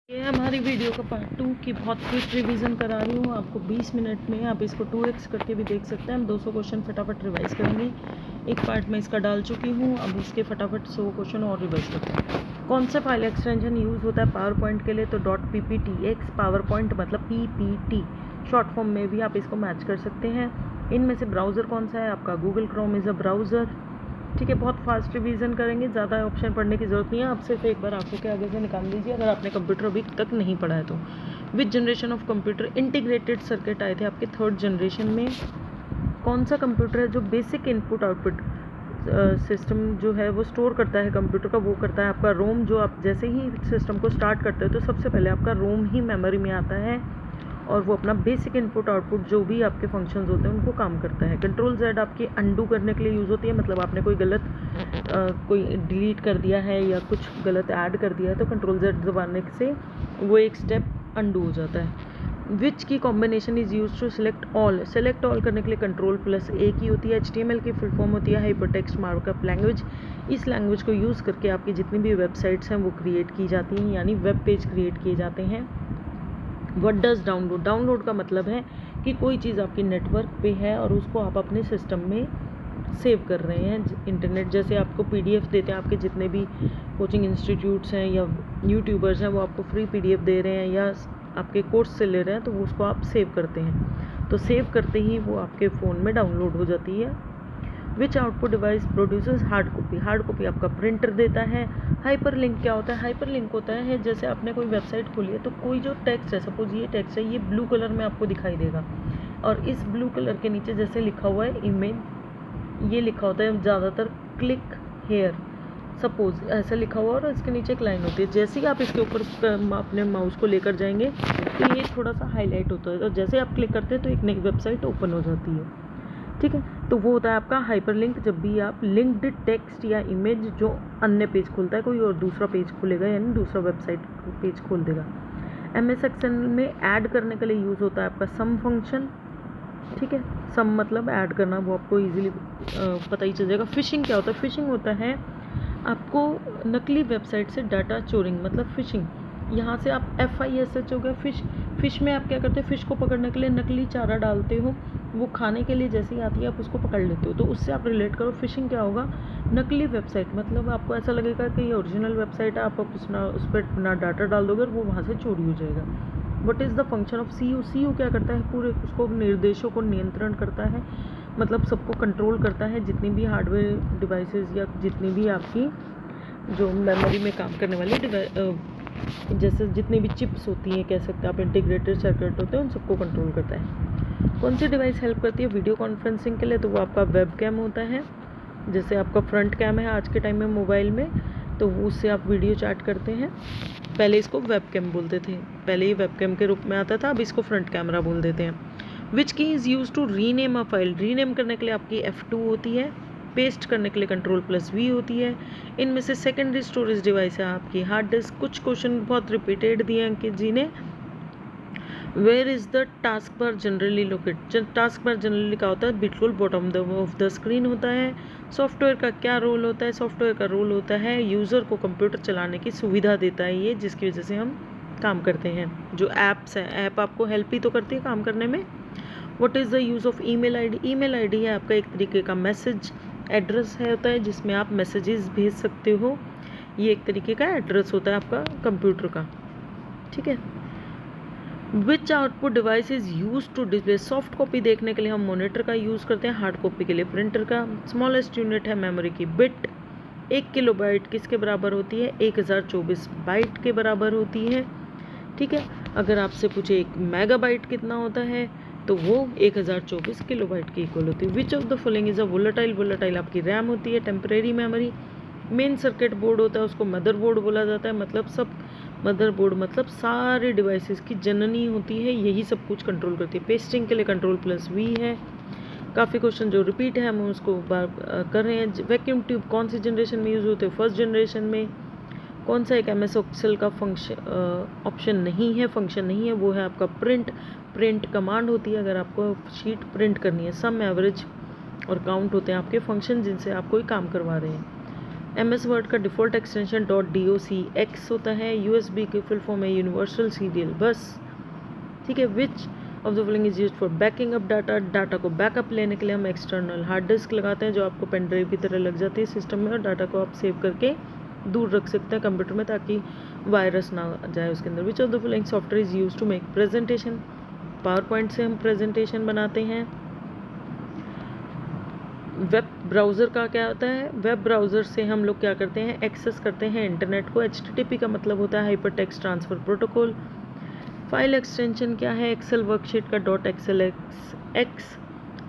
ये हमारी वीडियो का पार्ट 2 की बहुत क्विक रिवीजन करा रही हूँ आपको 20 मिनट में। आप इसको 2x करके भी देख सकते हैं। हम 200 क्वेश्चन फटाफट रिवाइज करेंगे। एक पार्ट में इसका डाल चुकी हूँ, अब इसके फटाफट 100 क्वेश्चन और रिवाइज करते हैं। कौन सा फाइल एक्सटेंशन यूज़ होता है पावर पॉइंट के लिए? तो .pptx। पावर पॉइंट मतलब PPT, शॉर्ट फॉर्म में भी आप इसको मैच कर सकते हैं। इनमें से ब्राउज़र कौन सा है आपका? Google Chrome is a browser. ठीक है, बहुत फास्ट रिवीजन करेंगे, ज़्यादा ऑप्शन पढ़ने की ज़रूरत नहीं है। आप सिर्फ एक बार आंखों के आगे से निकाल लीजिए अगर आपने कंप्यूटर अभी तक नहीं पढ़ा है तो। विच generation of computer integrated circuit आए थे आपके? थर्ड जनरेशन में। कौन सा कंप्यूटर है जो बेसिक इनपुट आउटपुट सिस्टम जो है वो स्टोर करता है कंप्यूटर का? वो करता है आपका रोम। जो आप जैसे ही सिस्टम को स्टार्ट करते हो तो सबसे पहले आपका रोम ही मेमोरी में आता है और वो अपना बेसिक इनपुट आउटपुट जो भी आपके फंक्शंस होते हैं उनको काम करता है। कंट्रोल Z आपकी अंडू करने के लिए यूज़ होती है, मतलब आपने कोई गलत कोई डिलीट कर दिया है या कुछ गलत ऐड कर दिया है तो कंट्रोल Z दबाने से वो एक स्टेप अंडू हो जाता है। Which key combination is use to select all? Select all करने के लिए Ctrl+A की होती है। HTML की फुल फॉर्म होती है हाइपरटेक्स्ट मार्कअप लैंग्वेज। इस लैंग्वेज को यूज़ करके आपकी जितनी भी वेबसाइट्स हैं वो क्रिएट की जाती हैं, यानी वेब पेज क्रिएट किए जाते हैं। What does download? डाउनलोड का मतलब है कि कोई चीज़ आपकी नेटवर्क पे है और उसको आप अपने सिस्टम में सेव कर रहे हैं। इंटरनेट जैसे आपको PDF देते हैं, आपके जितने भी कोचिंग इंस्टीट्यूट्स हैं या यूट्यूबर्स हैं वो आपको फ्री PDF दे रहे हैं या आपके कोर्स से ले रहे हैं तो वो उसको आप सेव करते हैं। तो सेव करते ही वो आपके फ़ोन में डाउनलोड हो जाती है। Which output device produces hard copy? Hard copy आपका प्रिंटर देता है। हाइपर लिंक क्या होता है? हाइपर लिंक होता है जैसे आपने कोई वेबसाइट खोली है तो कोई जो टेक्स्ट है, सपोज ये टेक्स्ट है, ये ब्लू कलर में आपको दिखाई देगा और इस ब्लू कलर के नीचे जैसे लिखा हुआ है इमेज, ये लिखा होता है ज़्यादातर क्लिक हेयर, सपोज ऐसा लिखा हुआ और इसके नीचे एक लाइन होती है। जैसे ही आप इसके ऊपर अपने माउस को लेकर जाएंगे तो ये थोड़ा सा हाईलाइट होता है और जैसे आप क्लिक करते हैं तो एक नई वेबसाइट ओपन हो जाती है। ठीक है, तो वो होता है आपका हाइपरलिंक। जब भी आप लिंक्ड टेक्स्ट या इमेज जो अन्य पेज खोलता है कोई और दूसरा पेज खोलेगा, यानी दूसरा वेबसाइट पेज खोल देगा। MS एक्सेल में ऐड करने के लिए यूज़ होता है आपका सम फंक्शन। ठीक है, सम मतलब ऐड करना, वो आपको इजीली पता ही चल जाएगा। फिशिंग क्या होता है? फिशिंग होता है आपको नकली वेबसाइट से डाटा चोरिंग, मतलब फिशिंग। यहाँ से आप FISH हो गया फिश। फिश में आप क्या करते हैं? फिश को पकड़ने के लिए नकली चारा डालते हो, वो खाने के लिए जैसे ही आती है आप उसको पकड़ लेते हो, तो उससे आप रिलेट करो। फिशिंग क्या होगा? नकली वेबसाइट, मतलब आपको ऐसा लगेगा कि ये ओरिजिनल वेबसाइट है, आप उस पर अपना डाटा डाल दोगे और वो वहाँ से चोरी हो जाएगा। What is the function of CU? CU क्या करता है? पूरे उसको निर्देशों को नियंत्रण करता है, मतलब सबको कंट्रोल करता है। जितनी भी हार्डवेयर डिवाइसेस या जितनी भी आपकी जो मेमोरी में काम करने वाली जैसे जितनी भी चिप्स होती हैं, कह सकते हैं आप, इंटीग्रेटेड सर्किट होते हैं, उन सबको कंट्रोल करता है। कौन सी डिवाइस हेल्प करती है वीडियो कॉन्फ्रेंसिंग के लिए? तो वो आपका वेब कैम होता है। जैसे आपका फ्रंट कैम है आज के टाइम में मोबाइल में, तो उससे आप वीडियो चैट करते हैं। पहले इसको वेब कैम बोलते थे, पहले ये वेब कैम के रूप में आता था, अब इसको फ्रंट कैमरा बोल देते हैं। Which key is use to rename a file? Rename करने के लिए आपकी F2 होती है। पेस्ट करने के लिए Ctrl+V होती है। इनमें से सेकेंडरी स्टोरेज डिवाइस है आपकी हार्ड डिस्क। कुछ क्वेश्चन बहुत रिपीटेड दिए हैं अंकित जी ने। Where is the task bar generally locate? Task bar generally क्या होता है? बिल्कुल बॉटम ऑफ द स्क्रीन होता है। सॉफ्टवेयर का क्या रोल होता है? सॉफ्टवेयर का रोल होता है यूज़र को कंप्यूटर चलाने की सुविधा देता है ये, जिसकी वजह से हम काम करते हैं। जो ऐप्स हैं, ऐप आपको हेल्प ही तो करती है काम करने में। What is the use of email ID? Email ID है आपका एक तरीके का मैसेज एड्रेस है, होता है जिसमें आप मैसेजेस भेज सकते हो। ये एक तरीके का एड्रेस होता है आपका कंप्यूटर का। ठीक है। Which output device is use to display? Soft copy देखने के लिए हम मॉनिटर का यूज़ करते हैं, हार्ड कॉपी के लिए प्रिंटर का। स्मॉलेस्ट यूनिट है मेमोरी की बिट। 1 किलोबाइट किसके बराबर होती है? 1024 बाइट के बराबर होती है। ठीक है, अगर आपसे पूछे 1 मेगाबाइट कितना होता है तो वो 1024 किलोबाइट की इक्वल होती है। विच of the following is a volatile? Volatile आपकी रैम होती है, temporary memory. Main circuit board होता है, उसको मदरबोर्ड बोला जाता है, मतलब सब मदरबोर्ड मतलब सारे डिवाइसेस की जननी होती है, यही सब कुछ कंट्रोल करती है। पेस्टिंग के लिए Ctrl+V है। काफ़ी क्वेश्चन जो रिपीट है हम उसको बार कर रहे हैं। वैक्यूम ट्यूब कौन सी जनरेशन में यूज़ होते हैं? फर्स्ट जनरेशन में। कौन सा एक MS एक्सेल का फंक्शन ऑप्शन नहीं है, फंक्शन नहीं है? वो है आपका प्रिंट। प्रिंट कमांड होती है अगर आपको शीट प्रिंट करनी है। सम, एवरेज और काउंट होते हैं आपके फंक्शन जिनसे आप कोई काम करवा रहे हैं। MS वर्ड का डिफ़ॉल्ट एक्सटेंशन .docx होता है। USB की फुल फॉर्म है यूनिवर्सल सीरियल बस, ठीक है। विच of the following is used for banking up data. Data को बैकअप लेने के लिए हम एक्सटर्नल हार्ड डिस्क लगाते हैं जो आपको पेन ड्राइव की तरह लग जाती है सिस्टम में, और डाटा को आप सेव करके दूर रख सकते हैं कंप्यूटर में ताकि वायरस ना जाए उसके अंदर। Which of the following software is used to make presentation. Power point से हम प्रेजेंटेशन बनाते हैं। वेब ब्राउज़र का क्या होता है? वेब ब्राउज़र से हम लोग क्या करते हैं, एक्सेस करते हैं इंटरनेट को। HTTP का मतलब होता है hyper text transfer protocol. File extension क्या है? एक्सेल वर्कशीट का .xlsx।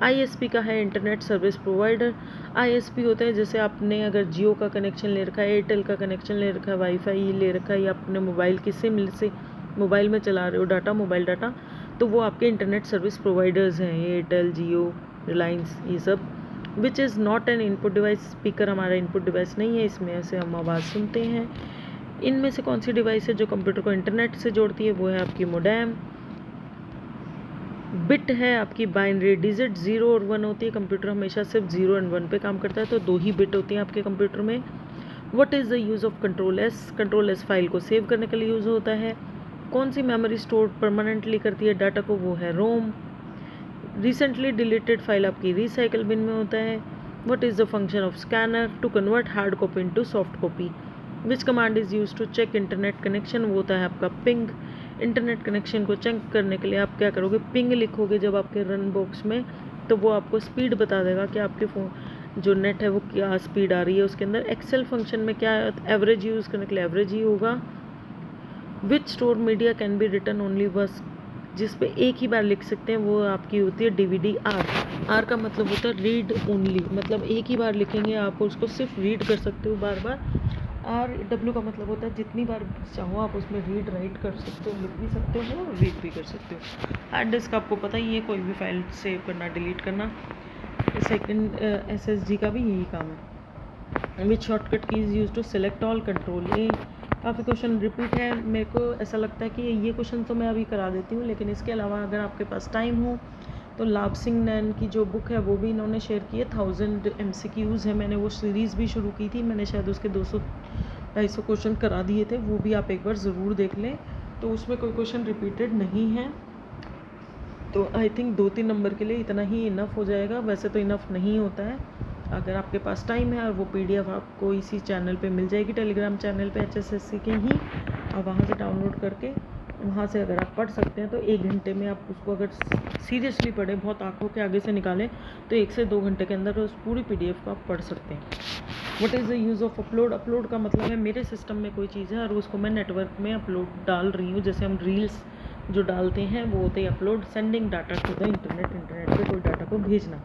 ISP का है इंटरनेट सर्विस प्रोवाइडर। ISP होता है जैसे आपने अगर जियो का कनेक्शन ले रखा है, एयरटेल का कनेक्शन ले रखा है, वाईफाई ले रखा है, या अपने मोबाइल की सिम से मोबाइल में चला रहे हो डाटा, मोबाइल डाटा, तो वो आपके इंटरनेट सर्विस प्रोवाइडर्स हैं, एयरटेल, जियो, रिलायंस, ये सब। Which is not an input device. Speaker हमारा इनपुट डिवाइस नहीं है, इसमें से हम आवाज़ सुनते हैं। इनमें से कौन सी डिवाइस है जो कंप्यूटर को इंटरनेट से जोड़ती है? वो है आपकी मोडेम। बिट है आपकी बाइनरी डिजिट, 0 और 1 होती है। कंप्यूटर हमेशा सिर्फ 0 एंड 1 पे काम करता है, तो 2 ही बिट होती हैं आपके कंप्यूटर में। What is the use of control S? Control S file को सेव करने के लिए यूज़ होता है। कौन सी मेमोरी स्टोर परमानेंटली करती है डाटा को? वो है रोम। रिसेंटली डिलीटेड फाइल आपकी रिसाइकल बिन में होता है। What is the function of scanner? To convert hard copy into soft copy. Which command is use to check internet connection? वो होता है आपका पिंग। इंटरनेट कनेक्शन को चेक करने के लिए आप क्या करोगे? पिंग लिखोगे जब आपके रन बॉक्स में, तो वो आपको स्पीड बता देगा कि आपके फ़ोन जो नेट है वो क्या स्पीड आ रही है उसके अंदर। एक्सेल फंक्शन में क्या एवरेज यूज़ करने के लिए एवरेज ही होगा। Which store media can be written only bus? जिस पे एक ही बार लिख सकते हैं वो आपकी होती है DVD आर। आर का मतलब होता है रीड ओनली, मतलब एक ही बार लिखेंगे, आप उसको सिर्फ रीड कर सकते हो बार बार। RW का मतलब होता है जितनी बार चाहो आप उसमें रीड राइट कर सकते हो, लिख भी सकते हो और रीड भी कर सकते हो। हार्ड डिस्क आपको पता ही है, कोई भी फाइल सेव करना, डिलीट करना। सेकंड SSD का भी यही काम है। Which shortcut key is use to select all control A. काफ़ी क्वेश्चन रिपीट है, मेरे को ऐसा लगता है कि ये क्वेश्चन तो मैं अभी करा देती हूँ, लेकिन इसके अलावा अगर आपके पास टाइम हो तो लाभ सिंह नैन की जो बुक है वो भी इन्होंने शेयर की है। 1000 MCQs है, मैंने वो सीरीज़ भी शुरू की थी, मैंने शायद उसके 200-250 क्वेश्चन करा दिए थे, वो भी आप एक बार ज़रूर देख लें। तो उसमें कोई क्वेश्चन रिपीटेड नहीं है, तो आई थिंक 2-3 नंबर के लिए इतना ही इनफ हो जाएगा। वैसे तो इनफ नहीं होता है, अगर आपके पास टाइम है, और वो PDF आपको इसी चैनल पे मिल जाएगी, टेलीग्राम चैनल पे HSSC के ही, आप वहाँ से डाउनलोड करके वहाँ से अगर आप पढ़ सकते हैं तो 1 घंटे में आप उसको अगर सीरियसली पढ़ें, बहुत आंखों के आगे से निकालें, तो 1 से 2 घंटे के अंदर उस पूरी PDF को आप पढ़ सकते हैं। What is the use of upload? Upload का मतलब है मेरे सिस्टम में कोई चीज़ है और उसको मैं नेटवर्क में अपलोड डाल रही हूँ, जैसे हम रील्स जो डालते हैं वो होते हैं upload. Sending data to the internet पे कोई डाटा को भेजना।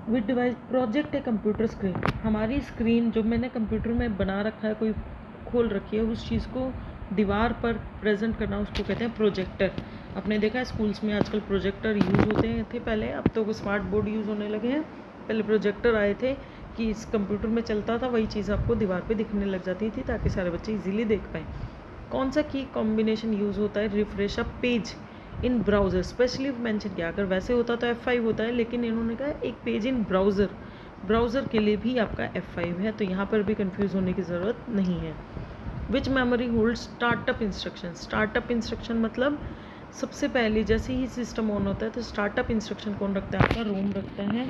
विद डिवाइस प्रोजेक्ट है कंप्यूटर स्क्रीन, हमारी स्क्रीन जो मैंने कंप्यूटर में बना रखा है, कोई खोल रखी है, उस चीज़ को दीवार पर प्रेजेंट करना, उसको कहते हैं प्रोजेक्टर। आपने देखा है स्कूल्स में आजकल प्रोजेक्टर यूज़ होते थे पहले, अब तो वो स्मार्ट बोर्ड यूज़ होने लगे हैं। पहले प्रोजेक्टर आए थे कि इस कंप्यूटर में चलता था, वही चीज़ आपको दीवार पे दिखने लग जाती थी ताकि सारे बच्चे इजीली देख पाएँ। कौन सा की कॉम्बिनेशन यूज़ होता है? Refresh a page in browser, specially mention किया। अगर वैसे होता तो F5 होता है, लेकिन इन्होंने कहा एक पेज इन ब्राउज़र के लिए भी आपका F5 है, तो यहाँ पर भी कंफ्यूज होने की ज़रूरत नहीं है। Which memory hold startup instruction? Startup instruction मतलब सबसे पहले जैसे ही सिस्टम ऑन होता है तो स्टार्टअप इंस्ट्रक्शन कौन रखता है? आपका रोम रखता है,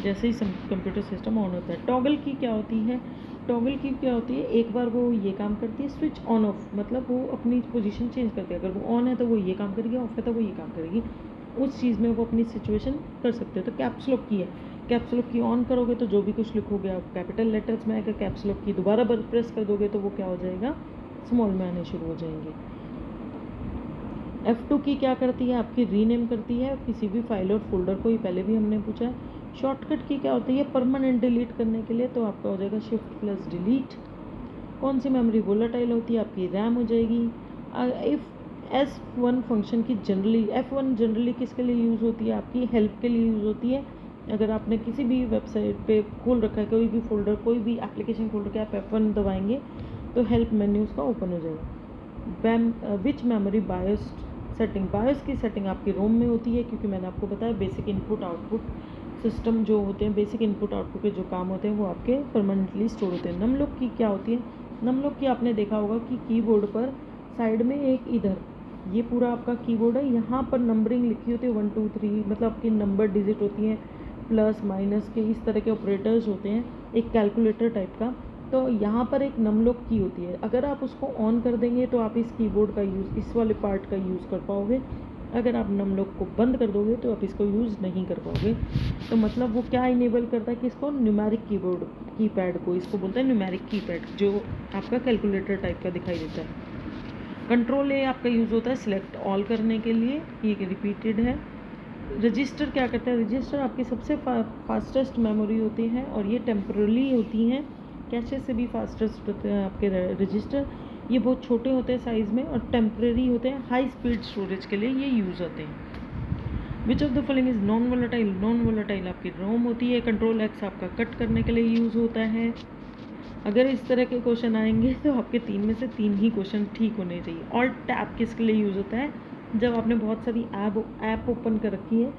जैसे ही कंप्यूटर सिस्टम ऑन होता है। टॉगल की क्या होती है? टॉगल की क्या होती है, एक बार वो ये काम करती है, स्विच ऑन ऑफ, मतलब वो अपनी पोजीशन चेंज करती है। अगर वो ऑन है तो वो ये काम करेगी, ऑफ है तो वो ये काम करेगी, उस चीज़ में वो अपनी सिचुएशन कर सकते हो। तो कैप्स लॉक की है, कैप्स लॉक की ऑन करोगे तो जो भी कुछ लिखोगे आप कैपिटल लेटर्स में आएगा, कैप्स लॉक की दोबारा प्रेस कर दोगे तो वो क्या हो जाएगा, स्मॉल में आने शुरू हो जाएंगे। F2 की क्या करती है? आपकी रीनेम करती है किसी भी फाइल और फोल्डर को, ही पहले भी हमने पूछा है। शॉर्टकट की क्या होती है? परमानेंट डिलीट करने के लिए, तो आपका हो जाएगा Shift+Delete। कौन सी मेमोरी वोलेटाइल होती है? आपकी रैम हो जाएगी। इफ़ S1 फंक्शन की F1 जनरली किसके लिए यूज़ होती है? आपकी हेल्प के लिए यूज़ होती है। अगर आपने किसी भी वेबसाइट पे खोल रखा है, कोई भी फोल्डर, कोई भी एप्लीकेशन खोल रखा है, आप F1 दबाएंगे तो हेल्प मेन्यू उसका ओपन हो जाएगा। विच मेमोरी बायोस सेटिंग? बायोस की सेटिंग आपकी रोम में होती है, क्योंकि मैंने आपको बताया बेसिक इनपुट आउटपुट सिस्टम जो होते हैं, बेसिक इनपुट आउटपुट के जो काम होते हैं वो आपके परमानेंटली स्टोर होते हैं। नमलॉक की क्या होती है? नमलॉक की आपने देखा होगा कि कीबोर्ड पर साइड में एक इधर, ये पूरा आपका कीबोर्ड है, यहाँ पर नंबरिंग लिखी होती है 1 2 3, मतलब आपकी नंबर डिजिट होती हैं, प्लस माइनस के इस तरह के ऑपरेटर्स होते हैं, एक कैलकुलेटर टाइप का। तो यहाँ पर एक नमलॉक की होती है, अगर आप उसको ऑन कर देंगे तो आप इस कीबोर्ड का यूज़, इस वाले पार्ट का यूज़ कर पाओगे। अगर आप नमलॉक को बंद कर दोगे तो आप इसको यूज़ नहीं कर पाओगे। तो मतलब वो क्या इनेबल करता है कि इसको न्यूमेरिक कीबोर्ड, कीपैड को इसको बोलते हैं न्यूमेरिक कीपैड, जो आपका कैलकुलेटर टाइप का दिखाई देता है। कंट्रोल ए आपका यूज़ होता है सिलेक्ट ऑल करने के लिए, ये रिपीटेड है। रजिस्टर क्या करता है? रजिस्टर आपकी सबसे फास्टेस्ट मेमोरी होती है और ये टेम्परली होती हैं, कैशे से भी फास्टेस्ट होते हैं आपके रजिस्टर। ये बहुत छोटे होते हैं साइज़ में और टेम्परेरी होते हैं, हाई स्पीड स्टोरेज के लिए ये यूज़ होते हैं। विच of the following is non volatile? Non volatile आपकी रोम होती है। कंट्रोल एक्स आपका कट करने के लिए यूज़ होता है। अगर इस तरह के क्वेश्चन आएंगे तो आपके 3 में से 3 ही क्वेश्चन ठीक होने चाहिए। ऑल्ट टैब किसके लिए यूज़ होता है? जब आपने बहुत सारी ऐप ओपन कर रखी है,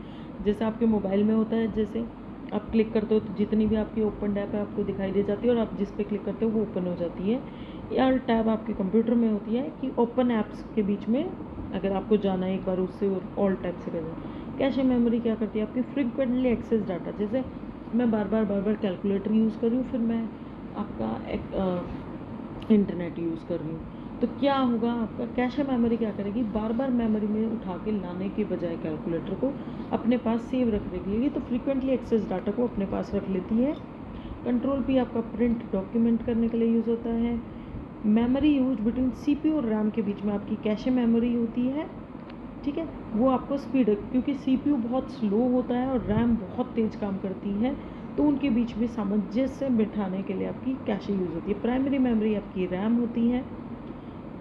जैसे आपके मोबाइल में होता है, जैसे आप क्लिक करते हो तो जितनी भी आपकी ओपन ऐप है आपको दिखाई दे जाती है और आप जिस पे क्लिक करते हो वो ओपन हो जाती है। ऑल्ट टैब आपके कंप्यूटर में होती है कि ओपन ऐप्स के बीच में अगर आपको जाना है एक बार उससे ऑल्ट टैब से करना। कैशे मेमोरी क्या करती है? आपकी फ्रीक्वेंटली एक्सेस डाटा, जैसे मैं बार बार कैलकुलेटर यूज़ कर रही हूँ, फिर मैं आपका इंटरनेट यूज़ कर रही हूँ, तो क्या होगा? आपका कैशे मेमोरी क्या करेगी? बार बार मेमोरी में उठा के लाने के बजाय कैलकुलेटर को अपने पास सेव रख लेगी, तो फ्रीक्वेंटली एक्सेस डाटा को अपने पास रख लेती है। कंट्रोल पी आपका प्रिंट डॉक्यूमेंट करने के लिए यूज़ होता है। मेमोरी यूज बिटवीन सीपीयू और रैम के बीच में आपकी कैशे मेमोरी होती है, ठीक है, वो आपको स्पीड, क्योंकि सीपीयू बहुत स्लो होता है और रैम बहुत तेज़ काम करती है, तो उनके बीच में सामंजस्य बिठाने के लिए आपकी कैशे यूज़ होती है। प्राइमरी मेमोरी आपकी रैम होती है।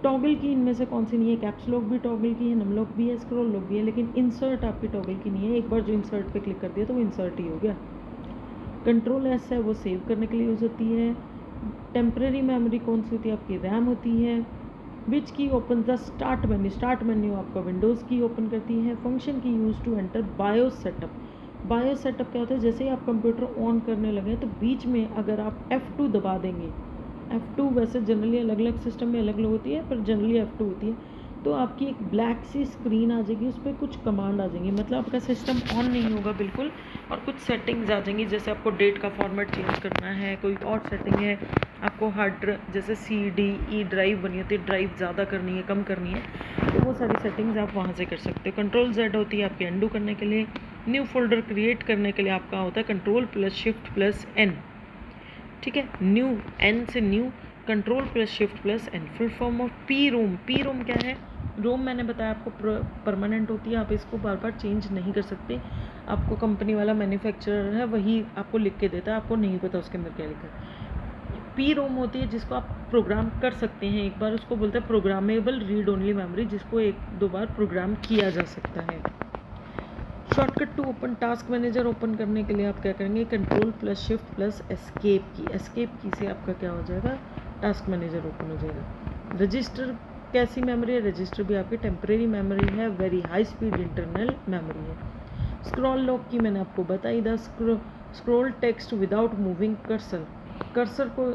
टॉगल की इनमें से कौन सी नहीं है? कैप्स लॉक भी टॉगल की है, नमलॉक भी है, स्क्रॉल लॉक भी है, लेकिन इंसर्ट आपकी टॉगल की नहीं है। एक बार जो इंसर्ट पे क्लिक कर दिया तो वो इंसर्ट ही हो गया। कंट्रोल एस है, वो सेव करने के लिए यूज़ होती है। टेम्परेरी मेमोरी कौन सी होती है? आपकी रैम होती है। Which key open the start menu? Start menu आपका विंडोज़ की ओपन करती है। Function key use to enter BIOS setup. BIOS setup क्या होता है? जैसे ही आप कंप्यूटर ऑन करने लगे तो बीच में अगर आप F2 दबा देंगे, F2 वैसे जनरली अलग अलग सिस्टम में अलग अलग होती है, पर जनरली F2 होती है, तो आपकी एक ब्लैक सी स्क्रीन आ जाएगी, उस पर कुछ कमांड आ जाएंगी, मतलब आपका सिस्टम ऑन नहीं होगा बिल्कुल, और कुछ सेटिंग्स आ जाएंगी, जैसे आपको डेट का फॉर्मेट चेंज करना है, कोई और सेटिंग है, आपको हार्ड जैसे CD ड्राइव बनी होती है, ड्राइव ज़्यादा करनी है कम करनी है, तो वो सारी सेटिंग्स आप वहाँ से कर सकते हो। कंट्रोल Z होती है आपकी अंडू करने के लिए। न्यू फोल्डर क्रिएट करने के लिए आपका होता है control plus shift plus N, ठीक है, न्यू, N से new, control plus shift plus N। Full form of P ROM. P ROM क्या है? रोम मैंने बताया आपको परमानेंट होती है, आप इसको बार बार चेंज नहीं कर सकते, आपको कंपनी वाला मैन्युफैक्चरर है वही आपको लिख के देता है, आपको नहीं पता उसके अंदर क्या लिखा है। पी रोम होती है जिसको आप प्रोग्राम कर सकते हैं एक बार, उसको बोलते हैं प्रोग्रामेबल रीड ओनली मेमोरी, जिसको एक दो बार प्रोग्राम किया जा सकता है। Shortcut to open task manager open करने के लिए आप क्या करेंगे? Control plus shift plus escape key. Escape key से आपका क्या हो जाएगा? टास्क मैनेजर ओपन हो जाएगा। रजिस्टर कैसी मेमोरी है? रजिस्टर भी आपकी टेम्परेरी मेमोरी है, very high speed internal memory है। स्क्रॉल लॉक की मैंने आपको बताई था, scroll text without moving cursor. Cursor को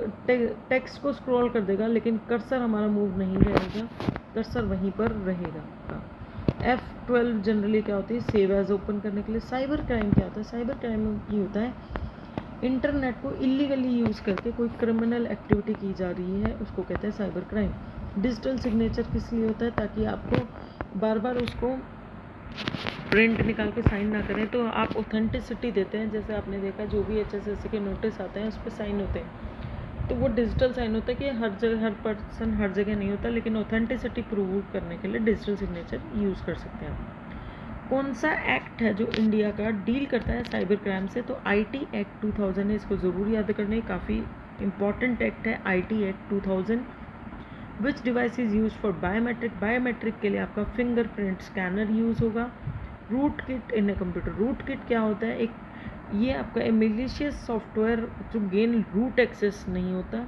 टेक्स्ट को स्क्रॉल कर देगा लेकिन कर्सर हमारा मूव नहीं रहेगा, कर्सर वहीं पर रहेगा। F12 जनरली क्या होती है? सेव एज ओपन करने के लिए। साइबर क्राइम क्या होता है? साइबर क्राइम ये होता है इंटरनेट को इलीगली यूज़ करके कोई क्रिमिनल एक्टिविटी की जा रही है, उसको कहते हैं साइबर क्राइम। डिजिटल सिग्नेचर किस लिए होता है? ताकि आपको बार बार उसको प्रिंट निकाल के साइन ना करें, तो आप ऑथेंटिसिटी देते हैं, जैसे आपने देखा जो भी HSSC के नोटिस आते हैं उस पर साइन होते हैं, तो वो डिजिटल साइन होता है कि हर जगह हर पर्सन हर जगह नहीं होता, लेकिन ऑथेंटिसिटी प्रूव करने के लिए डिजिटल सिग्नेचर यूज़ कर सकते हैं। कौन सा एक्ट है जो इंडिया का डील करता है साइबर क्राइम से? तो IT एक्ट 2000 है, इसको ज़रूर याद करने, काफ़ी इंपॉर्टेंट एक्ट है IT act 2000। Which device is use for biometric? Biometric के लिए आपका फिंगरप्रिंट स्कैनर यूज़ होगा। Rootkit in a computer. Rootkit क्या होता है? एक ये आपका मेलिशियस सॉफ्टवेयर जो गेन रूट एक्सेस नहीं होता,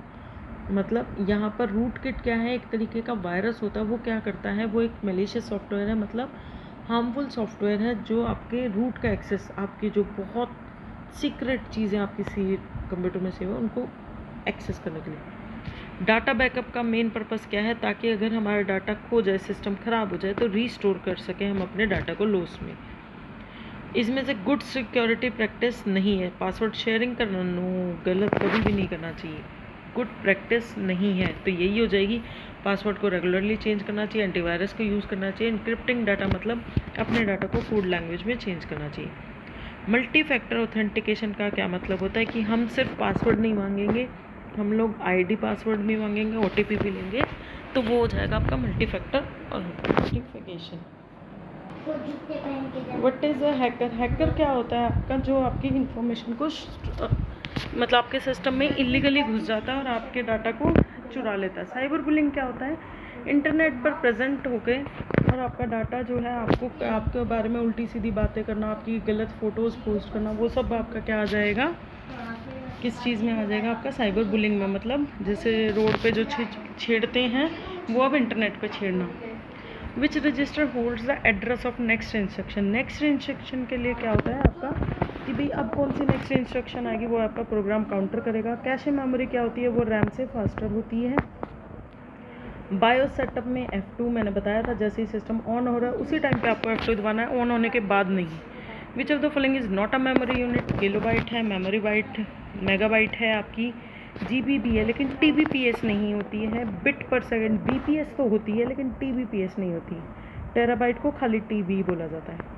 मतलब यहाँ पर रूट किट क्या है? एक तरीके का वायरस होता है, वो क्या करता है? वो एक मेलिशियस सॉफ्टवेयर है, मतलब हार्मफुल सॉफ्टवेयर है जो आपके रूट का एक्सेस, आपकी जो बहुत सीक्रेट चीज़ें आपकी कंप्यूटर में सेव है उनको एक्सेस करने के लिए। डाटा बैकअप का मेन पर्पस क्या है, ताकि अगर हमारा डाटा खो जाए, सिस्टम ख़राब हो जाए तो रीस्टोर कर सकें हम अपने डाटा को लॉस में। इसमें से गुड सिक्योरिटी प्रैक्टिस नहीं है, पासवर्ड शेयरिंग करना गलत कभी भी नहीं करना चाहिए, गुड प्रैक्टिस नहीं है। तो यही हो जाएगी, पासवर्ड को रेगुलरली चेंज करना चाहिए, एंटीवायरस को यूज़ करना चाहिए, इनक्रिप्टिंग डाटा मतलब अपने डाटा को कोड लैंग्वेज में चेंज करना चाहिए। मल्टी फैक्टर ऑथेंटिकेशन का क्या मतलब होता है कि हम सिर्फ पासवर्ड नहीं मांगेंगे, हम लोग आईडी पासवर्ड भी मांगेंगे, ओटीपी भी लेंगे, तो वो हो जाएगा आपका multi factor authentication. What is a hacker? Hacker क्या होता है आपका, जो आपकी इंफॉर्मेशन को मतलब आपके सिस्टम में इलीगली घुस जाता है और आपके डाटा को चुरा लेता है। साइबर बुलिंग क्या होता है, इंटरनेट पर प्रेजेंट होके और आपका डाटा जो है आपके बारे में उल्टी सीधी बातें करना, आपकी गलत फ़ोटोज़ पोस्ट करना, वो सब आपका क्या आ जाएगा, किस चीज़ में आ जाएगा आपका, साइबर बुलिंग में। मतलब जैसे रोड पे जो छेड़ते हैं वो अब इंटरनेट पे छेड़ना। Which register holds the address of next instruction? Next instruction के लिए क्या होता है आपका कि भाई अब कौन सी नेक्स्ट इंस्ट्रक्शन आएगी, वो आपका प्रोग्राम काउंटर करेगा। कैशे मेमोरी क्या होती है, वो रैम से फास्टर होती है। बायोस सेटअप में F2 मैंने बताया था, जैसे ही सिस्टम ऑन हो रहा है उसी टाइम पे आपको F2 दबाना है, ऑन होने के बाद नहीं। विच of the following is not a memory unit? Kilobyte है, मेमोरी बाइट, मेगाबाइट है, आपकी GB भी है लेकिन TBPS नहीं होती है। बिट पर सेकेंड BPS तो होती है लेकिन TBPS नहीं होती। टेराबाइट को खाली TB बोला जाता है।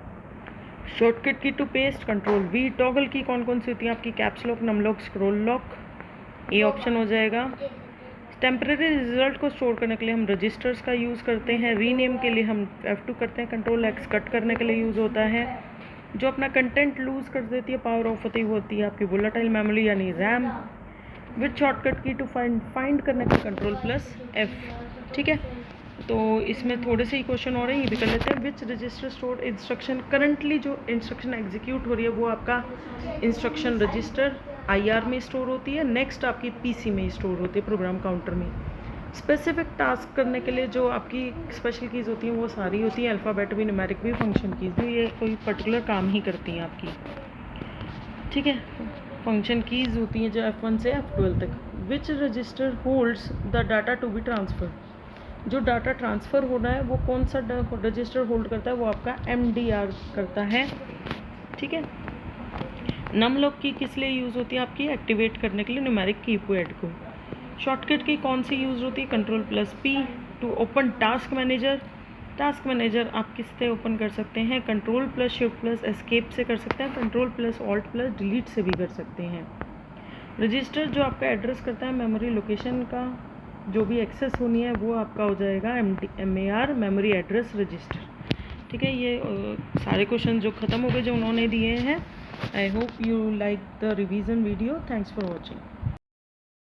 Shortcut key to paste, control V। Toggle key कौन कौन सी होती है आपकी? Caps lock, num lock, scroll lock, ये ऑप्शन हो जाएगा। टेम्परेरी रिजल्ट को स्टोर करने के लिए हम रजिस्टर्स का यूज़ करते हैं। रीनेम के लिए हम F2 करते हैं। कंट्रोल X कट करने के लिए यूज़ होता है। जो अपना कंटेंट लूज़ कर देती है, पावर ऑफ होती है, वो होती है आपकी वोलेटाइल मेमोरी यानी RAM. With shortcut key to find करने के Ctrl+F। ठीक है, तो इसमें थोड़े से ही क्वेश्चन हो रहे हैं, ये भी कर लेते हैं। विच रजिस्टर स्टोर इंस्ट्रक्शन? करंटली जो इंस्ट्रक्शन एग्जीक्यूट हो रही है वो आपका इंस्ट्रक्शन रजिस्टर IR में स्टोर होती है, नेक्स्ट आपकी PC में स्टोर होती है, प्रोग्राम काउंटर में। स्पेसिफिक टास्क करने के लिए जो आपकी स्पेशल कीज़ होती हैं वो सारी होती हैं, अल्फ़ाबेट भी, न्यूमेरिक भी, फंक्शन कीज़ भी, ये कोई पर्टिकुलर काम ही करती हैं आपकी। ठीक है, फंक्शन कीज़ होती हैं जो F1 से F12 तक। Which register holds the data to be transfer? जो डाटा ट्रांसफ़र होना है वो कौन सा रजिस्टर होल्ड करता है, वो आपका MDR करता है। ठीक है, नम लॉक की किस लिए यूज़ होती है आपकी? एक्टिवेट करने के लिए न्यूमेरिक कीपैड को। शॉर्टकट की कौन सी यूज़ होती है? Ctrl+P to open task manager. Task manager आप किस से ओपन कर सकते हैं? Ctrl+Shift+Escape से कर सकते हैं, Ctrl+Alt+Delete से भी कर सकते हैं। रजिस्टर जो आपका एड्रेस करता है मेमोरी लोकेशन का, जो भी एक्सेस होनी है वो आपका हो जाएगा MAR, मेमोरी एड्रेस रजिस्टर। ठीक है, ये सारे क्वेश्चन जो ख़त्म हो गए जो उन्होंने दिए हैं। I hope you like the revision video. Thanks for watching.